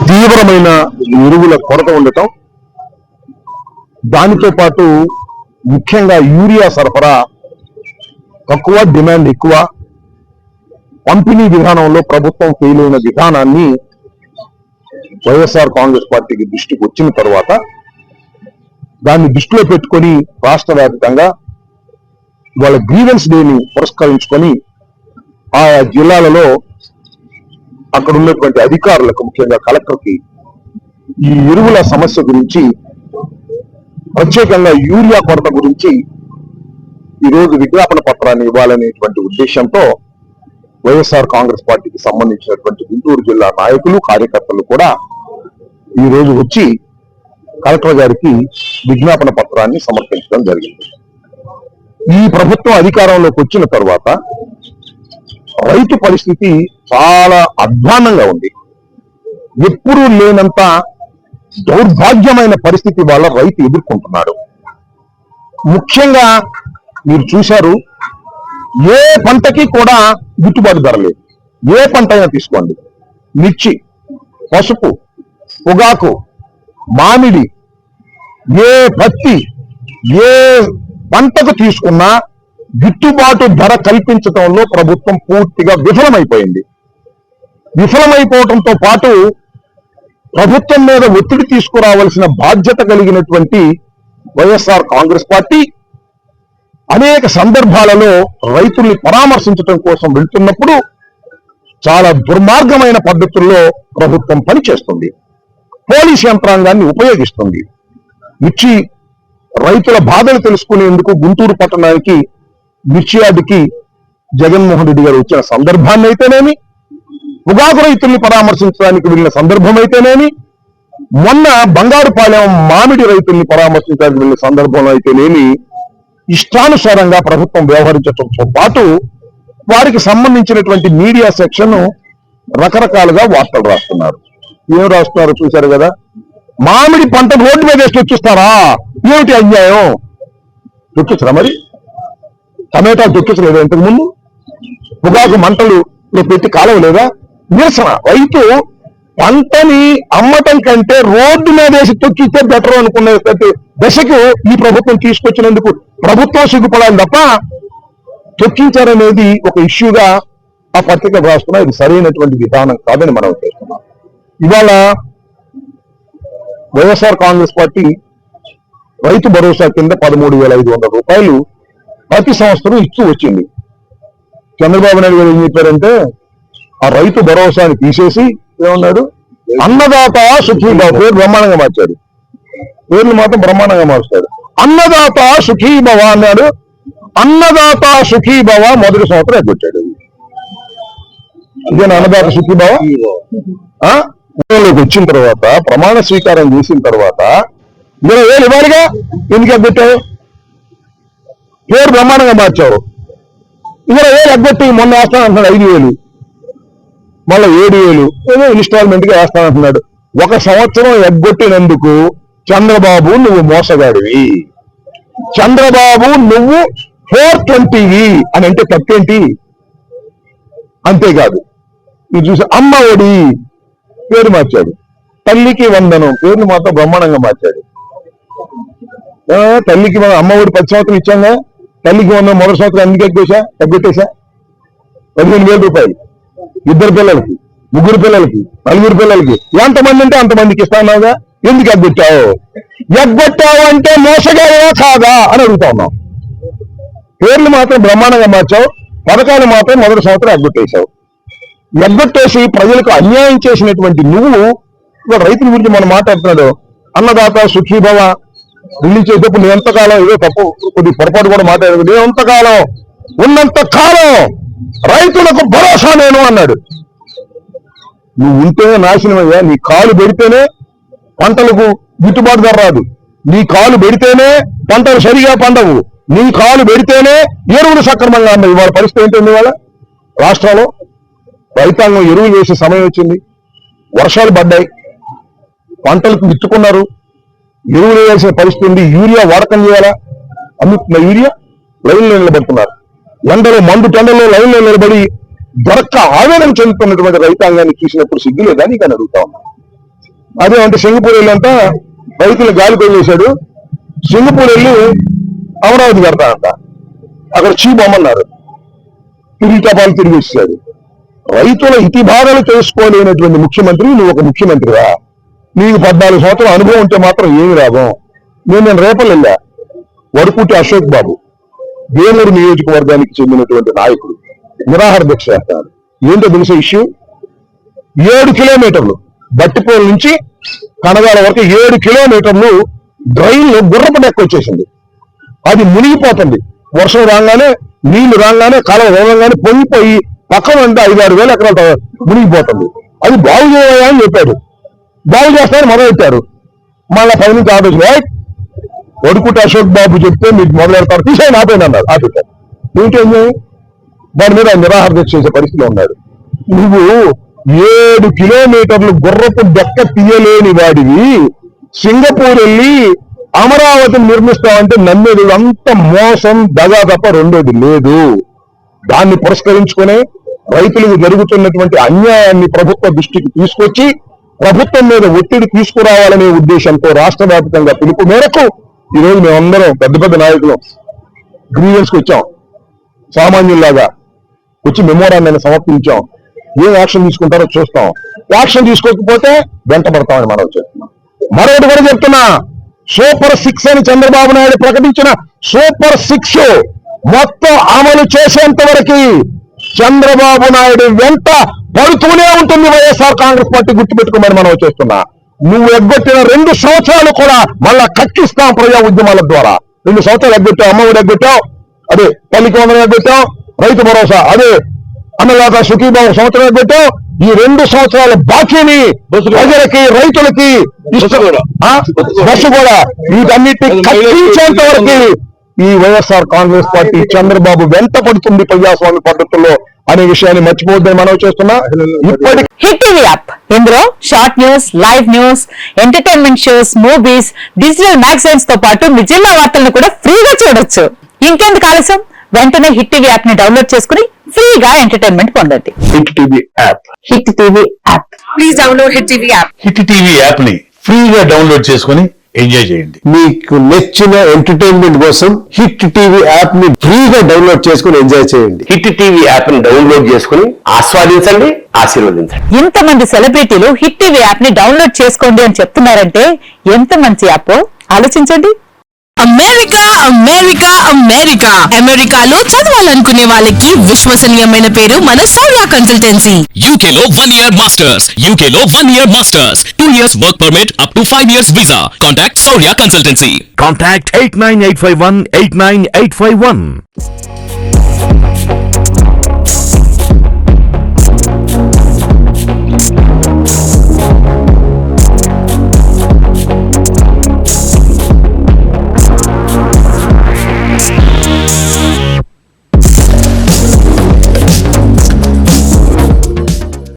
తీవ్రమైన ఎరువుల కొరత ఉండటం, దానితో పాటు ముఖ్యంగా యూరియా సరఫరా తక్కువ, డిమాండ్ ఎక్కువ, పంపిణీ విధానంలో ప్రభుత్వం ఫెయిల్ అయిన విధానాన్ని వైఎస్ఆర్ కాంగ్రెస్ పార్టీకి దృష్టికి వచ్చిన తర్వాత దాన్ని దృష్టిలో పెట్టుకొని రాష్ట్ర వ్యాప్తంగా వాళ్ళ గ్రీవెన్స్ డేని పురస్కరించుకొని ఆయా జిల్లాలలో అక్కడ ఉన్నటువంటి అధికారులకు, ముఖ్యంగా కలెక్టర్కి ఈ ఎరువుల సమస్య గురించి, ప్రత్యేకంగా యూరియా కొరత గురించి ఈరోజు విజ్ఞాపన పత్రాన్ని ఇవ్వాలనేటువంటి ఉద్దేశంతో వైఎస్ఆర్ కాంగ్రెస్ పార్టీకి సంబంధించినటువంటి గుంటూరు జిల్లా నాయకులు, కార్యకర్తలు కూడా ఈరోజు వచ్చి కలెక్టర్ గారికి విజ్ఞాపన పత్రాన్ని సమర్పించడం జరిగింది. ఈ ప్రభుత్వం అధికారంలోకి వచ్చిన తర్వాత రైతు పరిస్థితి చాలా అధ్వాన్నంగా ఉంది. ఎప్పుడూ లేనంత దౌర్భాగ్యమైన పరిస్థితి వాళ్ళ రైతు ఎదుర్కొంటున్నాడు. ముఖ్యంగా మీరు చూశారు, ఏ పంటకి కూడా గిట్టుబాటు ధర లేదు. ఏ పంట అయినా తీసుకోండి, మిర్చి, పసుపు, పొగాకు, మామిడి, ఏ పత్తి, ఏ పంటకు తీసుకున్నా గిట్టుబాటు ధర కల్పించడంలో ప్రభుత్వం పూర్తిగా విఫలమైపోయింది. విఫలమైపోవడంతో పాటు ప్రభుత్వం మీద ఒత్తిడి తీసుకురావాల్సిన బాధ్యత కలిగినటువంటి వైఎస్ఆర్ కాంగ్రెస్ పార్టీ అనేక సందర్భాలలో రైతుల్ని పరామర్శించడం కోసం వెళ్తున్నప్పుడు చాలా దుర్మార్గమైన పద్ధతుల్లో ప్రభుత్వం పనిచేస్తుంది. పోలీస్ యంత్రాంగాన్ని ఉపయోగిస్తుంది. మిర్చి రైతుల బాధలు తెలుసుకునేందుకు గుంటూరు పట్టణానికి మిర్చి యార్డుకి జగన్మోహన్ రెడ్డి గారు వచ్చిన సందర్భాన్ని అయితేనేమి, పొగాకు రైతుల్ని పరామర్శించడానికి వెళ్ళిన సందర్భం అయితేనేమి, మొన్న బంగారుపాలెం మామిడి రైతుల్ని పరామర్శించడానికి వెళ్ళిన సందర్భంలో అయితేనేమి, ఇష్టానుసారంగా ప్రభుత్వం వ్యవహరించడంతో పాటు వారికి సంబంధించినటువంటి మీడియా సెక్షన్ రకరకాలుగా వార్తలు రాస్తున్నారు. ఏం రాస్తున్నారు చూశారు కదా. మామిడి పంట రోడ్డు మీద వేసి తొక్కిస్తారా? ఏమిటి అన్యాయం? తొక్కించరా? మరి టమాటాలు తొక్కించలేదా ఇంతకు ముందు? పొగాకు మంటలు పెట్టి కాలవలేదా? నిరసన. రైతు పంటని అమ్మటం కంటే రోడ్డు మీద వేసి తొక్కిస్తే బెటర్ అనుకునే దశకు ఈ ప్రభుత్వం తీసుకొచ్చినందుకు ప్రభుత్వం సిగ్గుపడాలి తప్ప తొక్కించారనేది ఒక ఇష్యూగా ఆ పత్రిక రాస్తున్నా. ఇది సరైనటువంటి విధానం కాదని మనం చేస్తున్నాం. ఇవాళ వైఎస్ఆర్ కాంగ్రెస్ పార్టీ రైతు భరోసా కింద 13,500 రూపాయలు ప్రతి సంవత్సరం ఇస్తూ వచ్చింది. చంద్రబాబు నాయుడు గారు ఏం చెప్పారంటే, ఆ రైతు భరోసాని తీసేసి ఏమన్నాడు, అన్నదాత సుఖీభవ పేరు బ్రహ్మాండంగా మార్చాడు. పేర్లు మాత్రం బ్రహ్మాండంగా మార్చాడు. అన్నదాత సుఖీభవ అన్నాడు. అన్నదాత సుఖీభవ మొదటి సంవత్సరం ఎగ్గొచ్చాడు. అదేనా అన్నదాత సుఖీభవ? వచ్చిన తర్వాత ప్రమాణ స్వీకారం చేసిన తర్వాత 20,000 ఇవ్వాలిగా, ఎందుకు ఎగ్గొట్టావు? పేరు బ్రహ్మాండంగా మార్చావు. 20,000 ఎగ్గొట్టి మొన్న వేస్తానంటున్నాడు 5,000, మళ్ళీ 7,000 ఏదో ఇన్స్టాల్మెంట్ గా వేస్తానంటున్నాడు. ఒక సంవత్సరం ఎగ్గొట్టినందుకు చంద్రబాబు నువ్వు మోసగాడివి, చంద్రబాబు నువ్వు 420 అని అంటే తప్పేంటి? అంతేకాదు, మీరు చూసి అమ్మ ఒడి పేరు మార్చాడు. తల్లికి వందనం పేర్లు మాత్రం బ్రహ్మాండంగా మార్చాడు. తల్లికి అమ్మ ఒడి 10 సంవత్సరం ఇచ్చాగా, తల్లికి వందనం మొదటి సంవత్సరం ఎందుకు ఎగ్గొట్టేశా? 15,000 రూపాయలు ఇద్దరు పిల్లలకి, ముగ్గురు పిల్లలకి, నలుగురు పిల్లలకి, ఎంతమంది అంటే అంతమందికి ఇస్తాన్నావుగా, ఎందుకు ఎగ్గొట్టావు? ఎగ్గొట్టావు అంటే మోసగాయా కాదా అని అడుగుతా ఉన్నాం. పేర్లు మాత్రం బ్రహ్మాండంగా మార్చావు, పథకాలు మాత్రం మొదటి సంవత్సరం ఎగ్గొట్టేశావు. ఎగ్గొట్టేసి ప్రజలకు అన్యాయం చేసినటువంటి నువ్వు ఇవాళ రైతుల గురించి మనం మాట్లాడుతున్నాడు. అన్నదాత సుఖీభవ రిలీజ్ చేసేటప్పుడు నేను ఎంతకాలం, ఏదో తప్పు కొద్ది పొరపాటు కూడా మాట్లాడదు, నేను ఎంతకాలం ఉన్నంత కాలం రైతులకు భరోసా నేను అన్నాడు. నువ్వు ఉంటేనే నాశనమయ్యా. నీ కాలు పెడితేనే పంటలకు గిట్టుబాటు ధర రాదు, నీ కాలు పెడితేనే పంటలు సరిగా పండవు, నీ కాలు పెడితేనే ఎరువులు సక్రమంగా అన్నది. ఇవాళ పరిస్థితి ఏంటండి? ఇవాళ రాష్ట్రాల్లో రైతాంగం ఎరువులు వేసే సమయం వచ్చింది, వర్షాలు పడ్డాయి, పంటలకు విత్తుకున్నారు, ఎరువులు వేయాల్సిన పరిస్థితి ఉంది. యూరియా వాడకం చేయాలా? అమ్ముతున్న యూరియా లైన్లో నిలబడుతున్నారు. ఎండలో మండు టెండలో లైన్లో నిలబడి దొరక్క ఆవేదన చెందుతున్నటువంటి రైతాంగాన్ని చూసినప్పుడు సిగ్గు లేదా నీకు అని అడుగుతా ఉన్నా. అదేమంటే సింగపూర్ వెళ్ళంతా రైతులు గాలి కొయ్యేశాడు, సింగపూర్ వెళ్ళి అమరావతి కడతానంట, అక్కడ చీబొమ్మన్నారు, తిరిగి టపాలు తిరిగి వచ్చాడు. రైతుల ఇతిబాధలు తెలుసుకోలేనటువంటి ముఖ్యమంత్రి నువ్వు ఒక ముఖ్యమంత్రిగా, నీకు 14 సంవత్సరాల అనుభవం ఉంటే మాత్రం ఏమి లాభం? నేను రేపలు వెళ్ళా, వడుకుటి అశోక్ బాబు వేలూరు నియోజకవర్గానికి చెందినటువంటి నాయకుడు నిరాహార దీక్ష చేస్తారు. ఏంటో తెలిసే ఇష్యూ, 7 కిలోమీటర్లు బట్టిపోలు నుంచి కనగాల వరకు 7 కిలోమీటర్లు డ్రైన్లో గుర్రపు డెక్క వచ్చేసింది. అది మునిగిపోతుంది, వర్షం రాగానే నీళ్లు రాగానే కాలువ వేగంగానే పొంగిపోయి పక్కన అంటే 5-6 వేల ఎకరాలు మునిగిపోతుంది. అది బాగు చేయాలి అని చెప్పాడు, బాగు చేస్తారని మొదలెట్టారు. మళ్ళా 10 నుంచి ఆఫీస్ వడుకుటి అశోక్ బాబు చెప్తే మీకు మొదలెడతారు, తీసేయండి ఆపేయండి అన్నారు. ఆపేశారు. ఏంటండి వాడి మీద నిరాహార దీక్ష చేసే పరిస్థితిలో ఉన్నాడు. నువ్వు 7 కిలోమీటర్లు గుర్రపు డెక్క తీయలేని వాడివి సింగపూర్ వెళ్ళి అమరావతిని నిర్మిస్తావంటే నమ్మేది అంత మోసం, దగా తప్ప రెండోది లేదు. దాన్ని పురస్కరించుకునే రైతులకు జరుగుతున్నటువంటి అన్యాయాన్ని ప్రభుత్వ దృష్టికి తీసుకొచ్చి ప్రభుత్వం మీద ఒత్తిడి తీసుకురావాలనే ఉద్దేశంతో రాష్ట్ర వ్యాప్తంగా పిలుపు మేరకు ఈ రోజు మేమందరం పెద్ద పెద్ద నాయకులు గ్రీవెన్స్ కి వచ్చాం. సామాన్యుల్లాగా వచ్చి మెమోరాండాన్ని సమర్పించాం. ఏం యాక్షన్ తీసుకుంటారో చూస్తాం. యాక్షన్ తీసుకోకపోతే వెంటబడతామని మనం చెప్తున్నాం. మరొకటి కూడా చెప్తున్నా, సూపర్ 6 అని చంద్రబాబు నాయుడు ప్రకటించిన సూపర్ 6 మొత్తం అమలు చేసేంత వరకు చంద్రబాబు నాయుడు వెంట పడుతూనే ఉంటుంది వైఎస్ఆర్ కాంగ్రెస్ పార్టీ, గుర్తుపెట్టుకోమని మనం చేస్తున్నా. నువ్వు ఎగ్గొట్టిన 2 సంవత్సరాలు కూడా మళ్ళా కక్కిస్తాం ప్రజా ఉద్యమాల ద్వారా. 2 సంవత్సరాలు ఎగ్గొట్టావు, అమ్మఒడి ఎగ్గొట్టావు, అదే తల్లికి వందనం ఎగ్గొట్టావు, రైతు భరోసా, అదే అన్నదాత సుఖీభావం సంవత్సరం ఎగ్గొట్టావు. ఈ 2 సంవత్సరాల బాకీని ప్రజలకి రైతులకి బస్సు కూడా వీటన్నిటిని కట్టించేంత వరకు ఈ వైఎస్ఆర్ కాంగ్రెస్ పార్టీ చంద్రబాబు వెంట పడుతుంది ప్రజాస్వామ్య పద్ధతుల్లో అనే విషయాన్ని మర్చిపోవద్దని మనం చేస్తున్నా. ఇప్పటికీ హిట్ టీవీ యాప్, ఇందులో short news, live news, entertainment shows, movies, digital magazines తో పాటు మీ జిల్లా వార్తలను కూడా ఫ్రీగా చూడొచ్చు. ఇంకెందుకు ఆలస్యం, వెంటనే హిట్ టీవీ యాప్ ని డౌన్లోడ్ చేసుకుని ఫ్రీగా ఎంటర్టైన్మెంట్ పొందండి. Hit TV app, hit TV app, please download hit TV app. Hit TV app ని ఫ్రీగా డౌన్లోడ్ చేసుకుని ఎంజాయ్ చేయండి. మీకు నచ్చిన ఎంటర్టైన్మెంట్ కోసం హిట్ టీవీ యాప్ ని ఫ్రీగా డౌన్లోడ్ చేసుకుని ఎంజాయ్ చేయండి. హిట్ టీవీ యాప్ ని డౌన్లోడ్ చేసుకుని ఆస్వాదించండి, ఆశీర్వదించండి. ఇంతమంది సెలబ్రిటీలు హిట్ టీవీ యాప్ ని డౌన్లోడ్ చేసుకోండి అని చెప్తున్నారంటే ఎంత మంచి యాప్ ఆలోచించండి. అమెరికా అమెరికా అమెరికా అమెరికాలో చదవాలనుకునే వాళ్ళకి విశ్వసనీయమైన పేరు మన సౌర్య కన్సల్టెన్సీ. UK లో 1 year masters, UK లో 1 year masters, 2 years work permit up to 5 years visa. Contact Saurya Consultancy. Contact 89851 89851.